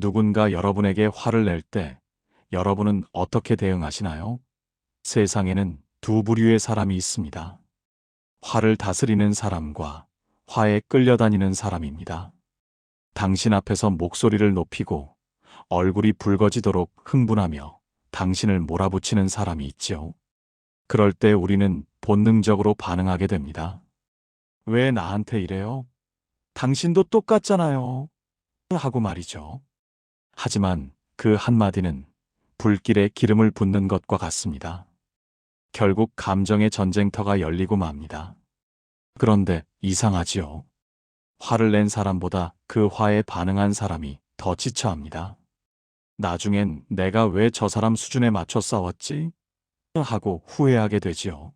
누군가 여러분에게 화를 낼 때 여러분은 어떻게 대응하시나요? 세상에는 두 부류의 사람이 있습니다. 화를 다스리는 사람과 화에 끌려다니는 사람입니다. 당신 앞에서 목소리를 높이고 얼굴이 붉어지도록 흥분하며 당신을 몰아붙이는 사람이 있지요. 그럴 때 우리는 본능적으로 반응하게 됩니다. 왜 나한테 이래요? 당신도 똑같잖아요. 하고 말이죠. 하지만 그 한마디는 불길에 기름을 붓는 것과 같습니다. 결국 감정의 전쟁터가 열리고 맙니다. 그런데 이상하지요. 화를 낸 사람보다 그 화에 반응한 사람이 더 지쳐합니다. 나중엔 내가 왜 저 사람 수준에 맞춰 싸웠지? 하고 후회하게 되지요.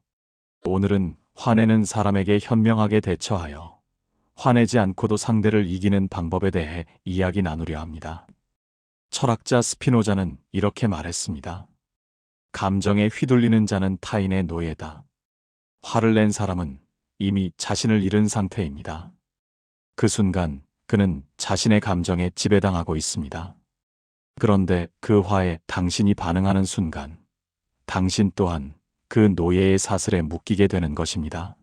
오늘은 화내는 사람에게 현명하게 대처하여 화내지 않고도 상대를 이기는 방법에 대해 이야기 나누려 합니다. 철학자 스피노자는 이렇게 말했습니다. 감정에 휘둘리는 자는 타인의 노예다. 화를 낸 사람은 이미 자신을 잃은 상태입니다. 그 순간 그는 자신의 감정에 지배당하고 있습니다. 그런데 그 화에 당신이 반응하는 순간 당신 또한 그 노예의 사슬에 묶이게 되는 것입니다.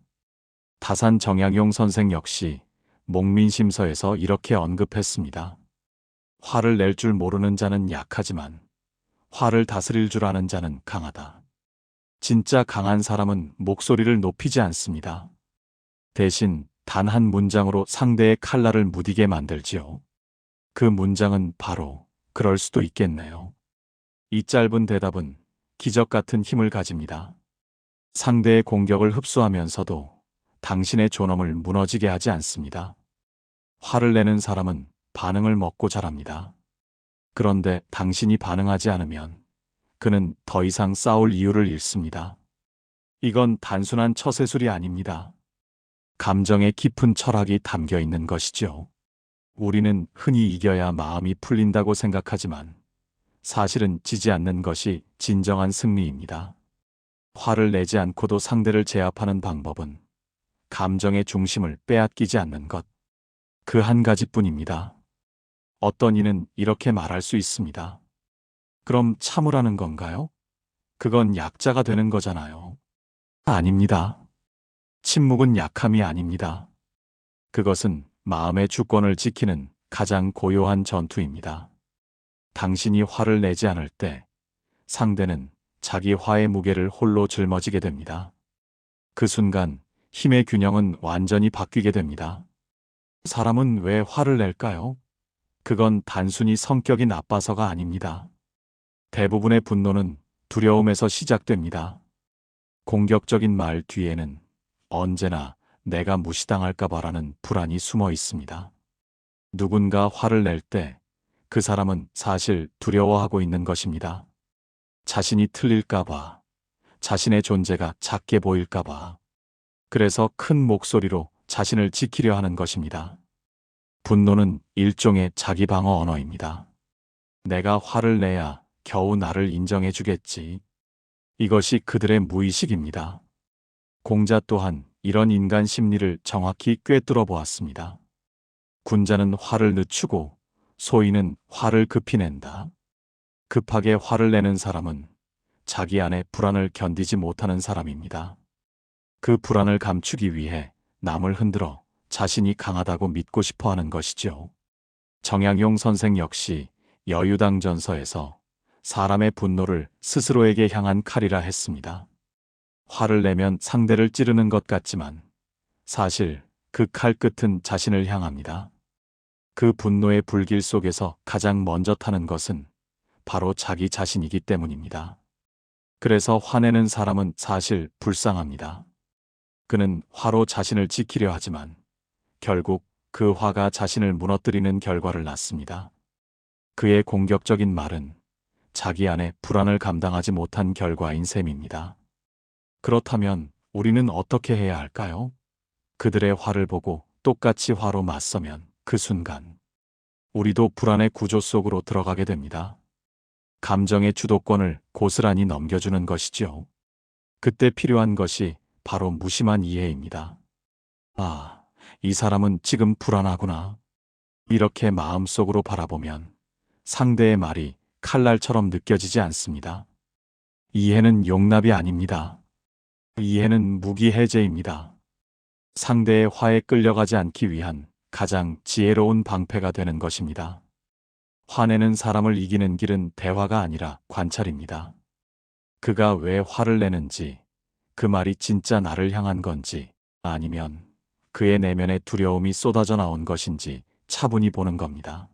다산 정약용 선생 역시 목민심서에서 이렇게 언급했습니다. 화를 낼 줄 모르는 자는 약하지만 화를 다스릴 줄 아는 자는 강하다. 진짜 강한 사람은 목소리를 높이지 않습니다. 대신 단 한 문장으로 상대의 칼날을 무디게 만들지요. 그 문장은 바로 그럴 수도 있겠네요. 이 짧은 대답은 기적 같은 힘을 가집니다. 상대의 공격을 흡수하면서도 당신의 존엄을 무너지게 하지 않습니다. 화를 내는 사람은 반응을 먹고 자랍니다. 그런데 당신이 반응하지 않으면 그는 더 이상 싸울 이유를 잃습니다. 이건 단순한 처세술이 아닙니다. 감정의 깊은 철학이 담겨 있는 것이죠. 우리는 흔히 이겨야 마음이 풀린다고 생각하지만 사실은 지지 않는 것이 진정한 승리입니다. 화를 내지 않고도 상대를 제압하는 방법은 감정의 중심을 빼앗기지 않는 것. 그 한 가지뿐입니다. 어떤 이는 이렇게 말할 수 있습니다. 그럼 참으라는 건가요? 그건 약자가 되는 거잖아요. 아닙니다. 침묵은 약함이 아닙니다. 그것은 마음의 주권을 지키는 가장 고요한 전투입니다. 당신이 화를 내지 않을 때 상대는 자기 화의 무게를 홀로 짊어지게 됩니다. 그 순간 힘의 균형은 완전히 바뀌게 됩니다. 사람은 왜 화를 낼까요? 그건 단순히 성격이 나빠서가 아닙니다. 대부분의 분노는 두려움에서 시작됩니다. 공격적인 말 뒤에는 언제나 내가 무시당할까 봐라는 불안이 숨어 있습니다. 누군가 화를 낼 때 그 사람은 사실 두려워하고 있는 것입니다. 자신이 틀릴까 봐, 자신의 존재가 작게 보일까 봐. 그래서 큰 목소리로 자신을 지키려 하는 것입니다. 분노는 일종의 자기 방어 언어입니다. 내가 화를 내야 겨우 나를 인정해 주겠지. 이것이 그들의 무의식입니다. 공자 또한 이런 인간 심리를 정확히 꿰뚫어 보았습니다. 군자는 화를 늦추고 소인은 화를 급히 낸다. 급하게 화를 내는 사람은 자기 안에 불안을 견디지 못하는 사람입니다. 그 불안을 감추기 위해 남을 흔들어 자신이 강하다고 믿고 싶어 하는 것이죠. 정약용 선생 역시 여유당전서에서 사람의 분노를 스스로에게 향한 칼이라 했습니다. 화를 내면 상대를 찌르는 것 같지만 사실 그 칼 끝은 자신을 향합니다. 그 분노의 불길 속에서 가장 먼저 타는 것은 바로 자기 자신이기 때문입니다. 그래서 화내는 사람은 사실 불쌍합니다. 그는 화로 자신을 지키려 하지만 결국 그 화가 자신을 무너뜨리는 결과를 낳습니다. 그의 공격적인 말은 자기 안에 불안을 감당하지 못한 결과인 셈입니다. 그렇다면 우리는 어떻게 해야 할까요? 그들의 화를 보고 똑같이 화로 맞서면 그 순간 우리도 불안의 구조 속으로 들어가게 됩니다. 감정의 주도권을 고스란히 넘겨주는 것이죠. 그때 필요한 것이 바로 무심한 이해입니다. 아, 이 사람은 지금 불안하구나. 이렇게 마음속으로 바라보면 상대의 말이 칼날처럼 느껴지지 않습니다. 이해는 용납이 아닙니다. 이해는 무기 해제입니다. 상대의 화에 끌려가지 않기 위한 가장 지혜로운 방패가 되는 것입니다. 화내는 사람을 이기는 길은 대화가 아니라 관찰입니다. 그가 왜 화를 내는지, 그 말이 진짜 나를 향한 건지, 아니면 그의 내면에 두려움이 쏟아져 나온 것인지 차분히 보는 겁니다.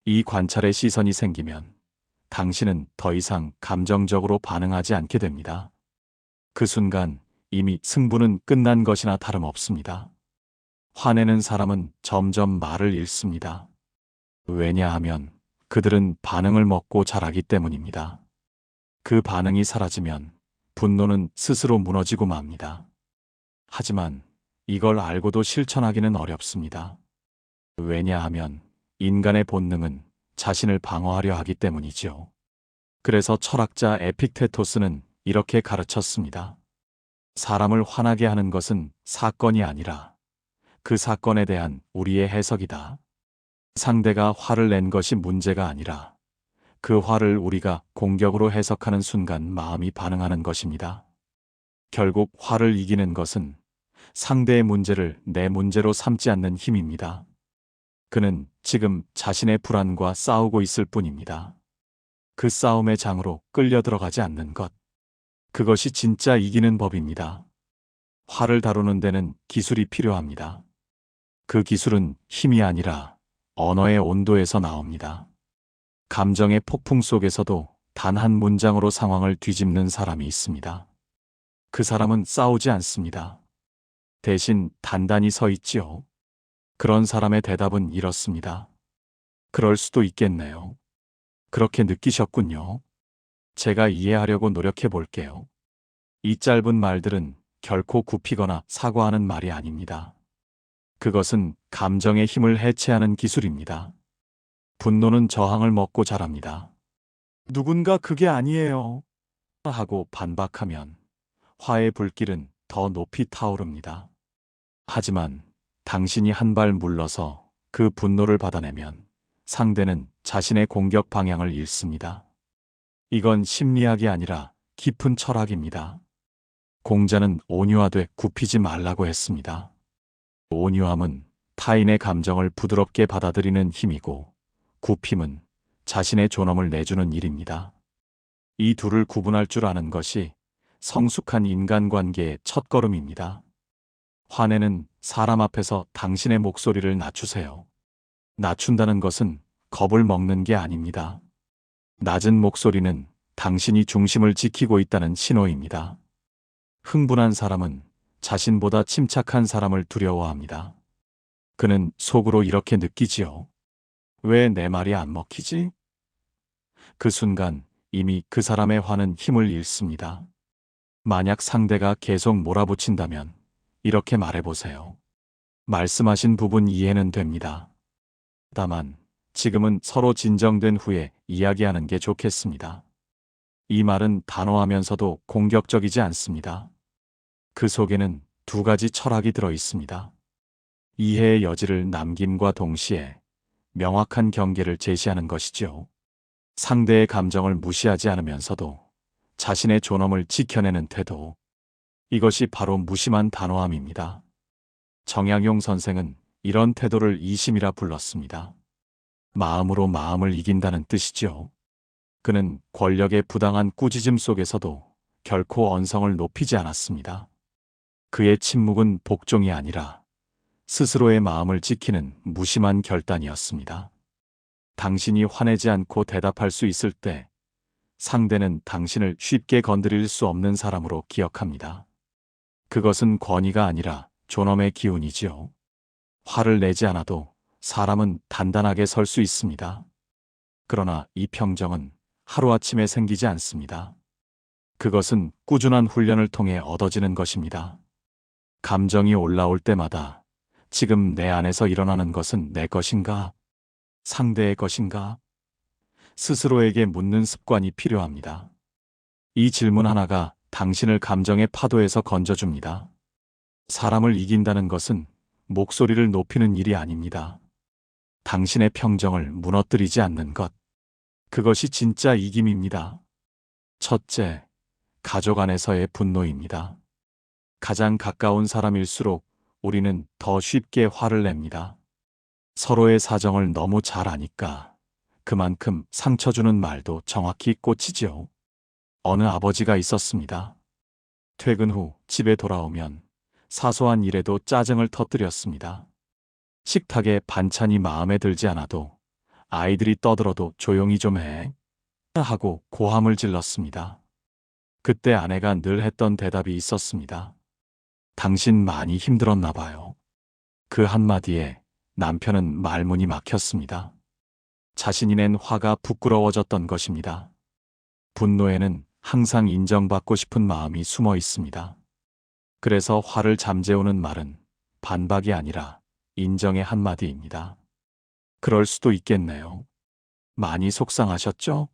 이 관찰에 시선이 생기면 당신은 더 이상 감정적으로 반응하지 않게 됩니다. 그 순간 이미 승부는 끝난 것이나 다름없습니다. 화내는 사람은 점점 말을 잃습니다. 왜냐하면 그들은 반응을 먹고 자라기 때문입니다. 그 반응이 사라지면 분노는 스스로 무너지고 맙니다. 하지만 이걸 알고도 실천하기는 어렵습니다. 왜냐하면 인간의 본능은 자신을 방어하려 하기 때문이죠. 그래서 철학자 에픽테토스는 이렇게 가르쳤습니다. 사람을 화나게 하는 것은 사건이 아니라 그 사건에 대한 우리의 해석이다. 상대가 화를 낸 것이 문제가 아니라 그 화를 우리가 공격으로 해석하는 순간 마음이 반응하는 것입니다. 결국 화를 이기는 것은 상대의 문제를 내 문제로 삼지 않는 힘입니다. 그는 지금 자신의 불안과 싸우고 있을 뿐입니다. 그 싸움의 장으로 끌려 들어가지 않는 것. 그것이 진짜 이기는 법입니다. 화를 다루는 데는 기술이 필요합니다. 그 기술은 힘이 아니라 언어의 온도에서 나옵니다. 감정의 폭풍 속에서도 단 한 문장으로 상황을 뒤집는 사람이 있습니다. 그 사람은 싸우지 않습니다. 대신 단단히 서 있지요. 그런 사람의 대답은 이렇습니다. 그럴 수도 있겠네요. 그렇게 느끼셨군요. 제가 이해하려고 노력해 볼게요. 이 짧은 말들은 결코 굽히거나 사과하는 말이 아닙니다. 그것은 감정의 힘을 해체하는 기술입니다. 분노는 저항을 먹고 자랍니다. 누군가 그게 아니에요. 하고 반박하면 화의 불길은 더 높이 타오릅니다. 하지만 당신이 한 발 물러서 그 분노를 받아내면 상대는 자신의 공격 방향을 잃습니다. 이건 심리학이 아니라 깊은 철학입니다. 공자는 온유하되 굽히지 말라고 했습니다. 온유함은 타인의 감정을 부드럽게 받아들이는 힘이고 굽힘은 자신의 존엄을 내주는 일입니다. 이 둘을 구분할 줄 아는 것이 성숙한 인간관계의 첫걸음입니다. 화내는 사람 앞에서 당신의 목소리를 낮추세요. 낮춘다는 것은 겁을 먹는 게 아닙니다. 낮은 목소리는 당신이 중심을 지키고 있다는 신호입니다. 흥분한 사람은 자신보다 침착한 사람을 두려워합니다. 그는 속으로 이렇게 느끼지요. 왜 내 말이 안 먹히지? 그 순간 이미 그 사람의 화는 힘을 잃습니다. 만약 상대가 계속 몰아붙인다면 이렇게 말해보세요. 말씀하신 부분 이해는 됩니다. 다만 지금은 서로 진정된 후에 이야기하는 게 좋겠습니다. 이 말은 단호하면서도 공격적이지 않습니다. 그 속에는 두 가지 철학이 들어 있습니다. 이해의 여지를 남김과 동시에 명확한 경계를 제시하는 것이죠. 상대의 감정을 무시하지 않으면서도 자신의 존엄을 지켜내는 태도. 이것이 바로 무심한 단호함입니다. 정약용 선생은 이런 태도를 이심이라 불렀습니다. 마음으로 마음을 이긴다는 뜻이죠. 그는 권력의 부당한 꾸짖음 속에서도 결코 언성을 높이지 않았습니다. 그의 침묵은 복종이 아니라 스스로의 마음을 지키는 무심한 결단이었습니다. 당신이 화내지 않고 대답할 수 있을 때 상대는 당신을 쉽게 건드릴 수 없는 사람으로 기억합니다. 그것은 권위가 아니라 존엄의 기운이지요. 화를 내지 않아도 사람은 단단하게 설 수 있습니다. 그러나 이 평정은 하루아침에 생기지 않습니다. 그것은 꾸준한 훈련을 통해 얻어지는 것입니다. 감정이 올라올 때마다 지금 내 안에서 일어나는 것은 내 것인가? 상대의 것인가? 스스로에게 묻는 습관이 필요합니다. 이 질문 하나가 당신을 감정의 파도에서 건져줍니다. 사람을 이긴다는 것은 목소리를 높이는 일이 아닙니다. 당신의 평정을 무너뜨리지 않는 것. 그것이 진짜 이김입니다. 첫째, 가족 안에서의 분노입니다. 가장 가까운 사람일수록 우리는 더 쉽게 화를 냅니다. 서로의 사정을 너무 잘 아니까 그만큼 상처 주는 말도 정확히 꽂히지요. 어느 아버지가 있었습니다. 퇴근 후 집에 돌아오면 사소한 일에도 짜증을 터뜨렸습니다. 식탁에 반찬이 마음에 들지 않아도 아이들이 떠들어도 조용히 좀 해 하고 고함을 질렀습니다. 그때 아내가 늘 했던 대답이 있었습니다. 당신 많이 힘들었나 봐요. 그 한마디에 남편은 말문이 막혔습니다. 자신이 낸 화가 부끄러워졌던 것입니다. 분노에는 항상 인정받고 싶은 마음이 숨어 있습니다. 그래서 화를 잠재우는 말은 반박이 아니라 인정의 한마디입니다. 그럴 수도 있겠네요. 많이 속상하셨죠?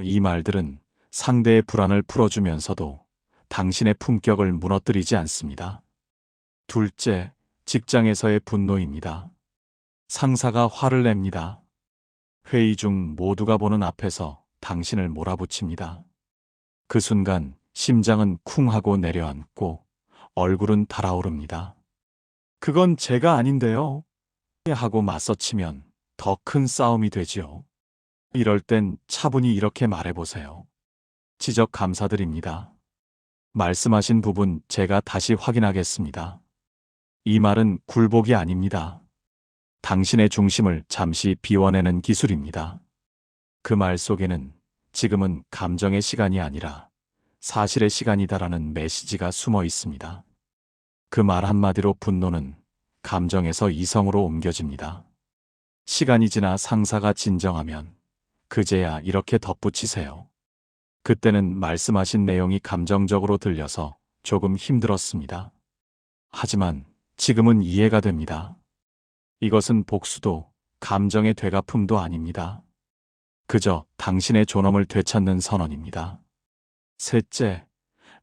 이 말들은 상대의 불안을 풀어주면서도 당신의 품격을 무너뜨리지 않습니다. 둘째, 직장에서의 분노입니다. 상사가 화를 냅니다. 회의 중 모두가 보는 앞에서 당신을 몰아붙입니다. 그 순간 심장은 쿵 하고 내려앉고 얼굴은 달아오릅니다. 그건 제가 아닌데요. 하고 맞서치면 더 큰 싸움이 되지요. 이럴 땐 차분히 이렇게 말해보세요. 지적 감사드립니다. 말씀하신 부분 제가 다시 확인하겠습니다. 이 말은 굴복이 아닙니다. 당신의 중심을 잠시 비워내는 기술입니다. 그 말 속에는 지금은 감정의 시간이 아니라 사실의 시간이다라는 메시지가 숨어 있습니다. 그 말 한마디로 분노는 감정에서 이성으로 옮겨집니다. 시간이 지나 상사가 진정하면 그제야 이렇게 덧붙이세요. 그때는 말씀하신 내용이 감정적으로 들려서 조금 힘들었습니다. 하지만 지금은 이해가 됩니다. 이것은 복수도 감정의 되갚음도 아닙니다. 그저 당신의 존엄을 되찾는 선언입니다. 셋째,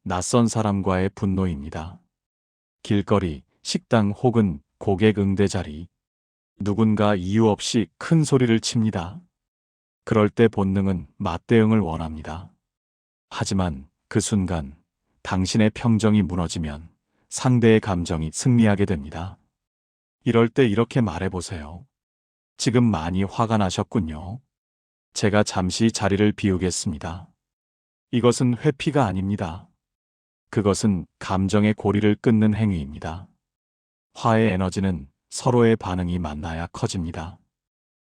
낯선 사람과의 분노입니다. 길거리, 식당 혹은 고객 응대 자리. 누군가 이유 없이 큰 소리를 칩니다. 그럴 때 본능은 맞대응을 원합니다. 하지만 그 순간 당신의 평정이 무너지면 상대의 감정이 승리하게 됩니다. 이럴 때 이렇게 말해보세요. 지금 많이 화가 나셨군요. 제가 잠시 자리를 비우겠습니다. 이것은 회피가 아닙니다. 그것은 감정의 고리를 끊는 행위입니다. 화의 에너지는 서로의 반응이 만나야 커집니다.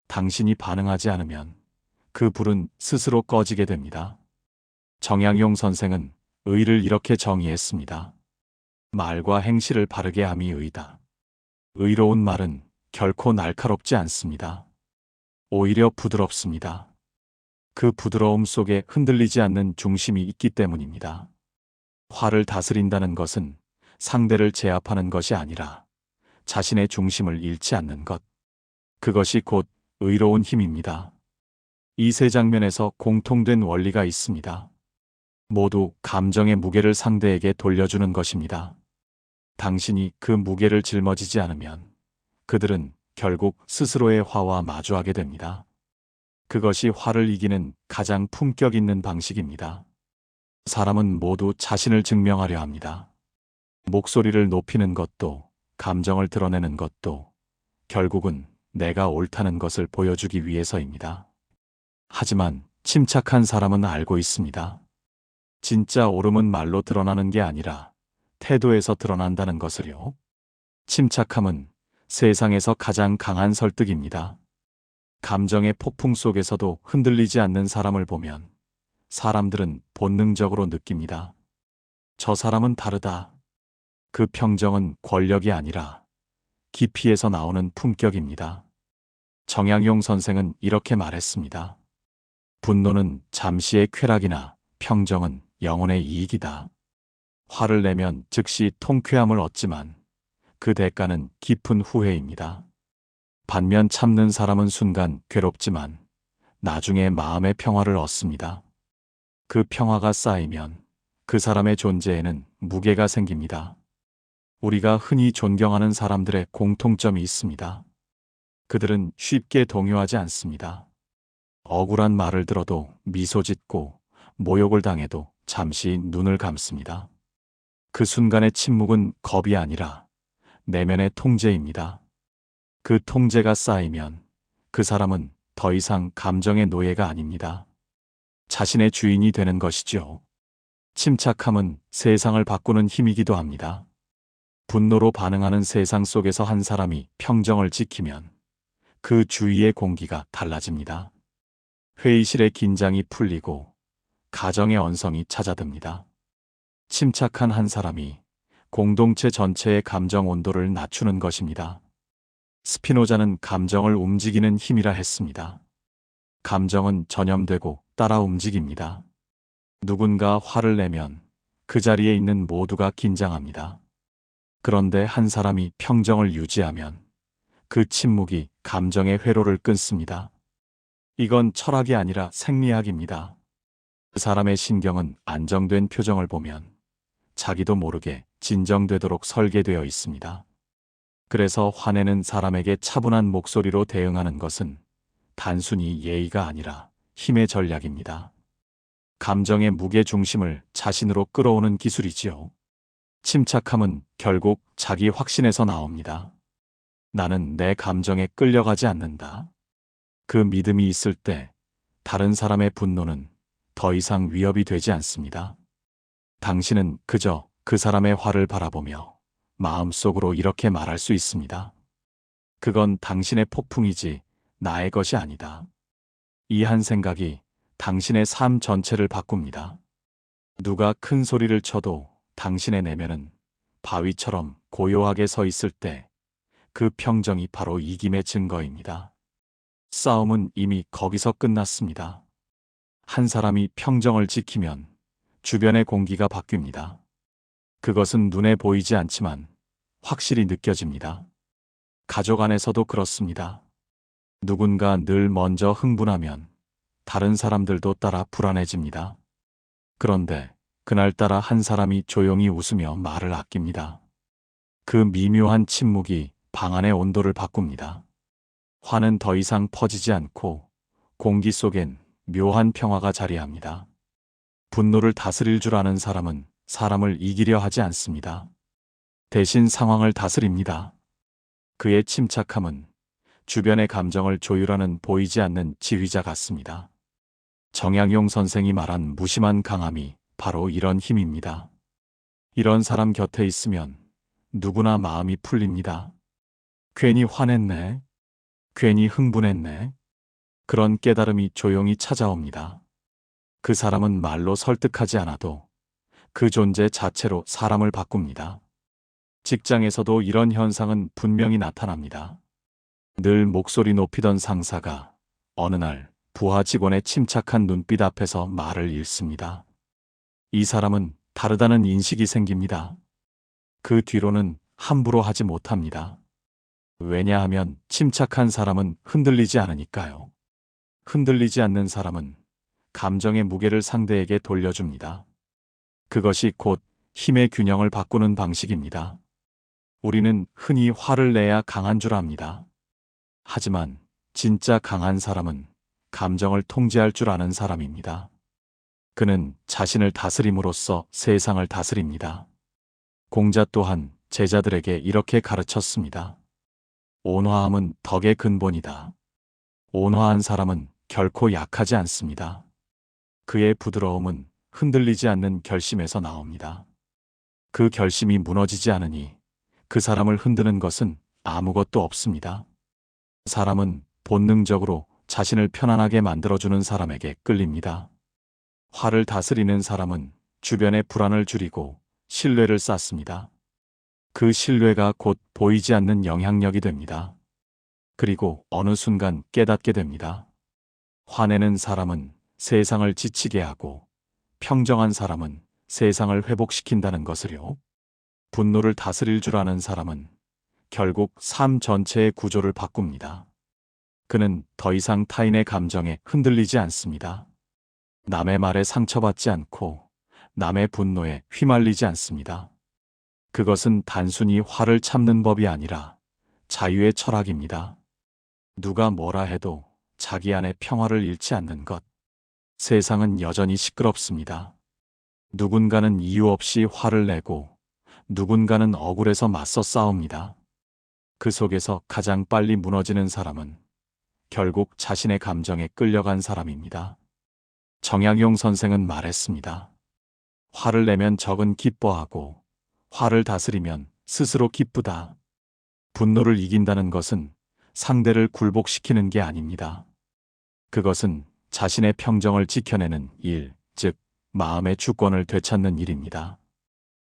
당신이 반응하지 않으면 그 불은 스스로 꺼지게 됩니다. 정약용 선생은 의를 이렇게 정의했습니다. 말과 행실을 바르게 함이 의다. 의로운 말은 결코 날카롭지 않습니다. 오히려 부드럽습니다. 그 부드러움 속에 흔들리지 않는 중심이 있기 때문입니다. 화를 다스린다는 것은 상대를 제압하는 것이 아니라 자신의 중심을 잃지 않는 것. 그것이 곧 의로운 힘입니다. 이 세 장면에서 공통된 원리가 있습니다. 모두 감정의 무게를 상대에게 돌려주는 것입니다. 당신이 그 무게를 짊어지지 않으면 그들은 결국 스스로의 화와 마주하게 됩니다. 그것이 화를 이기는 가장 품격 있는 방식입니다. 사람은 모두 자신을 증명하려 합니다. 목소리를 높이는 것도, 감정을 드러내는 것도 결국은 내가 옳다는 것을 보여주기 위해서입니다. 하지만 침착한 사람은 알고 있습니다. 진짜 옳음은 말로 드러나는 게 아니라 태도에서 드러난다는 것을요. 침착함은 세상에서 가장 강한 설득입니다. 감정의 폭풍 속에서도 흔들리지 않는 사람을 보면 사람들은 본능적으로 느낍니다. 저 사람은 다르다. 그 평정은 권력이 아니라 깊이에서 나오는 품격입니다. 정약용 선생은 이렇게 말했습니다. 분노는 잠시의 쾌락이나 평정은 영혼의 이익이다. 화를 내면 즉시 통쾌함을 얻지만 그 대가는 깊은 후회입니다. 반면 참는 사람은 순간 괴롭지만 나중에 마음의 평화를 얻습니다. 그 평화가 쌓이면 그 사람의 존재에는 무게가 생깁니다. 우리가 흔히 존경하는 사람들의 공통점이 있습니다. 그들은 쉽게 동요하지 않습니다. 억울한 말을 들어도 미소 짓고 모욕을 당해도 잠시 눈을 감습니다. 그 순간의 침묵은 겁이 아니라 내면의 통제입니다. 그 통제가 쌓이면 그 사람은 더 이상 감정의 노예가 아닙니다. 자신의 주인이 되는 것이죠. 침착함은 세상을 바꾸는 힘이기도 합니다. 분노로 반응하는 세상 속에서 한 사람이 평정을 지키면 그 주위의 공기가 달라집니다. 회의실의 긴장이 풀리고 가정의 언성이 찾아듭니다. 침착한 한 사람이 공동체 전체의 감정 온도를 낮추는 것입니다. 스피노자는 감정을 움직이는 힘이라 했습니다. 감정은 전염되고 따라 움직입니다. 누군가 화를 내면 그 자리에 있는 모두가 긴장합니다. 그런데 한 사람이 평정을 유지하면 그 침묵이 감정의 회로를 끊습니다. 이건 철학이 아니라 생리학입니다. 그 사람의 신경은 안정된 표정을 보면 자기도 모르게 진정되도록 설계되어 있습니다. 그래서 화내는 사람에게 차분한 목소리로 대응하는 것은 단순히 예의가 아니라 힘의 전략입니다. 감정의 무게 중심을 자신으로 끌어오는 기술이지요. 침착함은 결국 자기 확신에서 나옵니다. 나는 내 감정에 끌려가지 않는다. 그 믿음이 있을 때 다른 사람의 분노는 더 이상 위협이 되지 않습니다. 당신은 그저 그 사람의 화를 바라보며 마음속으로 이렇게 말할 수 있습니다. 그건 당신의 폭풍이지 나의 것이 아니다. 이 한 생각이 당신의 삶 전체를 바꿉니다. 누가 큰 소리를 쳐도 당신의 내면은 바위처럼 고요하게 서 있을 때 그 평정이 바로 이김의 증거입니다. 싸움은 이미 거기서 끝났습니다. 한 사람이 평정을 지키면 주변의 공기가 바뀝니다. 그것은 눈에 보이지 않지만 확실히 느껴집니다. 가족 안에서도 그렇습니다. 누군가 늘 먼저 흥분하면 다른 사람들도 따라 불안해집니다. 그런데 그날따라 한 사람이 조용히 웃으며 말을 아낍니다. 그 미묘한 침묵이 방 안의 온도를 바꿉니다. 화는 더 이상 퍼지지 않고 공기 속엔 묘한 평화가 자리합니다. 분노를 다스릴 줄 아는 사람은 사람을 이기려 하지 않습니다. 대신 상황을 다스립니다. 그의 침착함은 주변의 감정을 조율하는 보이지 않는 지휘자 같습니다. 정약용 선생이 말한 무심한 강함이 바로 이런 힘입니다. 이런 사람 곁에 있으면 누구나 마음이 풀립니다. 괜히 화냈네. 괜히 흥분했네. 그런 깨달음이 조용히 찾아옵니다. 그 사람은 말로 설득하지 않아도 그 존재 자체로 사람을 바꿉니다. 직장에서도 이런 현상은 분명히 나타납니다. 늘 목소리 높이던 상사가 어느 날 부하 직원의 침착한 눈빛 앞에서 말을 잃습니다. 이 사람은 다르다는 인식이 생깁니다. 그 뒤로는 함부로 하지 못합니다. 왜냐하면 침착한 사람은 흔들리지 않으니까요. 흔들리지 않는 사람은 감정의 무게를 상대에게 돌려줍니다. 그것이 곧 힘의 균형을 바꾸는 방식입니다. 우리는 흔히 화를 내야 강한 줄 압니다. 하지만 진짜 강한 사람은 감정을 통제할 줄 아는 사람입니다. 그는 자신을 다스림으로써 세상을 다스립니다. 공자 또한 제자들에게 이렇게 가르쳤습니다. 온화함은 덕의 근본이다. 온화한 사람은 결코 약하지 않습니다. 그의 부드러움은 흔들리지 않는 결심에서 나옵니다. 그 결심이 무너지지 않으니 그 사람을 흔드는 것은 아무것도 없습니다. 사람은 본능적으로 자신을 편안하게 만들어주는 사람에게 끌립니다. 화를 다스리는 사람은 주변의 불안을 줄이고 신뢰를 쌓습니다. 그 신뢰가 곧 보이지 않는 영향력이 됩니다. 그리고 어느 순간 깨닫게 됩니다. 화내는 사람은 세상을 지치게 하고 평정한 사람은 세상을 회복시킨다는 것을요. 분노를 다스릴 줄 아는 사람은 결국 삶 전체의 구조를 바꿉니다. 그는 더 이상 타인의 감정에 흔들리지 않습니다. 남의 말에 상처받지 않고 남의 분노에 휘말리지 않습니다. 그것은 단순히 화를 참는 법이 아니라 자유의 철학입니다. 누가 뭐라 해도 자기 안에 평화를 잃지 않는 것. 세상은 여전히 시끄럽습니다. 누군가는 이유 없이 화를 내고 누군가는 억울해서 맞서 싸웁니다. 그 속에서 가장 빨리 무너지는 사람은 결국 자신의 감정에 끌려간 사람입니다. 정약용 선생은 말했습니다. 화를 내면 적은 기뻐하고 화를 다스리면 스스로 기쁘다. 분노를 이긴다는 것은 상대를 굴복시키는 게 아닙니다. 그것은 자신의 평정을 지켜내는 일, 즉 마음의 주권을 되찾는 일입니다.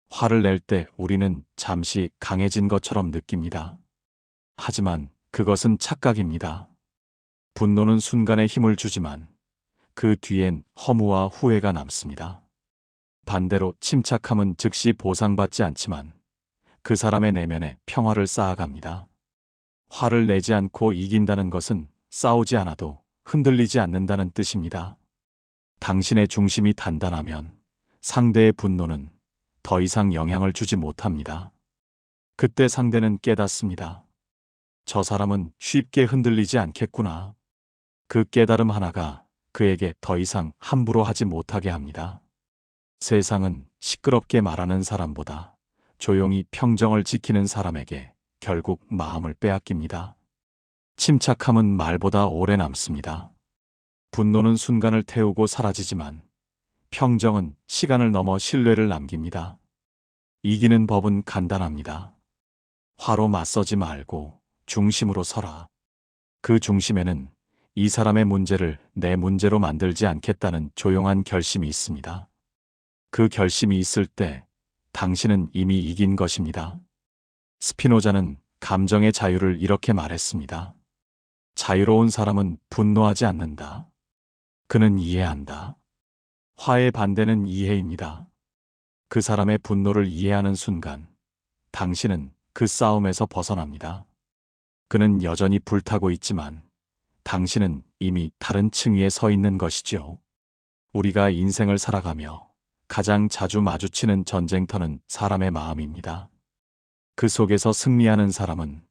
화를 낼 때 우리는 잠시 강해진 것처럼 느낍니다. 하지만 그것은 착각입니다. 분노는 순간에 힘을 주지만 그 뒤엔 허무와 후회가 남습니다. 반대로 침착함은 즉시 보상받지 않지만 그 사람의 내면에 평화를 쌓아갑니다. 화를 내지 않고 이긴다는 것은 싸우지 않아도 흔들리지 않는다는 뜻입니다. 당신의 중심이 단단하면 상대의 분노는 더 이상 영향을 주지 못합니다. 그때 상대는 깨닫습니다. 저 사람은 쉽게 흔들리지 않겠구나. 그 깨달음 하나가 그에게 더 이상 함부로 하지 못하게 합니다. 세상은 시끄럽게 말하는 사람보다 조용히 평정을 지키는 사람에게 결국 마음을 빼앗깁니다. 침착함은 말보다 오래 남습니다. 분노는 순간을 태우고 사라지지만 평정은 시간을 넘어 신뢰를 남깁니다. 이기는 법은 간단합니다. 화로 맞서지 말고 중심으로 서라. 그 중심에는 이 사람의 문제를 내 문제로 만들지 않겠다는 조용한 결심이 있습니다. 그 결심이 있을 때 당신은 이미 이긴 것입니다. 스피노자는 감정의 자유를 이렇게 말했습니다. 자유로운 사람은 분노하지 않는다. 그는 이해한다. 화의 반대는 이해입니다. 그 사람의 분노를 이해하는 순간 당신은 그 싸움에서 벗어납니다. 그는 여전히 불타고 있지만 당신은 이미 다른 층위에 서 있는 것이죠. 우리가 인생을 살아가며 가장 자주 마주치는 전쟁터는 사람의 마음입니다. 그 속에서 승리하는 사람은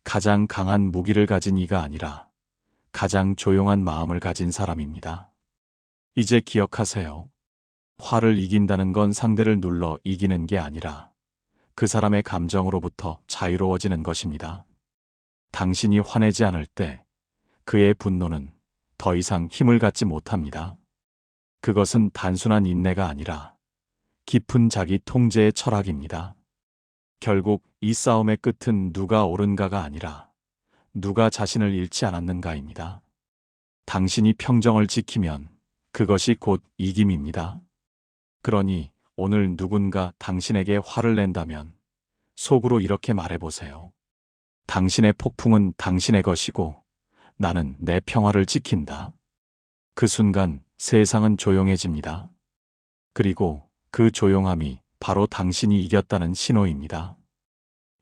가장 강한 무기를 가진 이가 아니라 가장 조용한 마음을 가진 사람입니다. 이제 기억하세요. 화를 이긴다는 건 상대를 눌러 이기는 게 아니라 그 사람의 감정으로부터 자유로워지는 것입니다. 당신이 화내지 않을 때 그의 분노는 더 이상 힘을 갖지 못합니다. 그것은 단순한 인내가 아니라 깊은 자기 통제의 철학입니다. 결국 이 싸움의 끝은 누가 옳은가가 아니라 누가 자신을 잃지 않았는가입니다. 당신이 평정을 지키면 그것이 곧 이김입니다. 그러니 오늘 누군가 당신에게 화를 낸다면 속으로 이렇게 말해보세요. 당신의 폭풍은 당신의 것이고 나는 내 평화를 지킨다. 그 순간 세상은 조용해집니다. 그리고 그 조용함이 바로 당신이 이겼다는 신호입니다.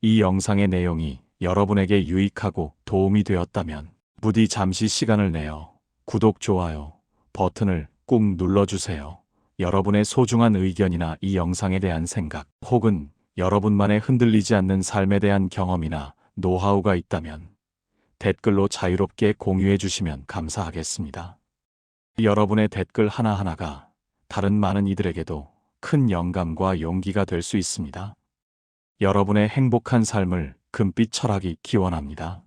이 영상의 내용이 여러분에게 유익하고 도움이 되었다면 부디 잠시 시간을 내어 구독, 좋아요 버튼을 꾹 눌러주세요. 여러분의 소중한 의견이나 이 영상에 대한 생각 혹은 여러분만의 흔들리지 않는 삶에 대한 경험이나 노하우가 있다면 댓글로 자유롭게 공유해 주시면 감사하겠습니다. 여러분의 댓글 하나하나가 다른 많은 이들에게도 큰 영감과 용기가 될 수 있습니다. 여러분의 행복한 삶을 금빛 철학이 기원합니다.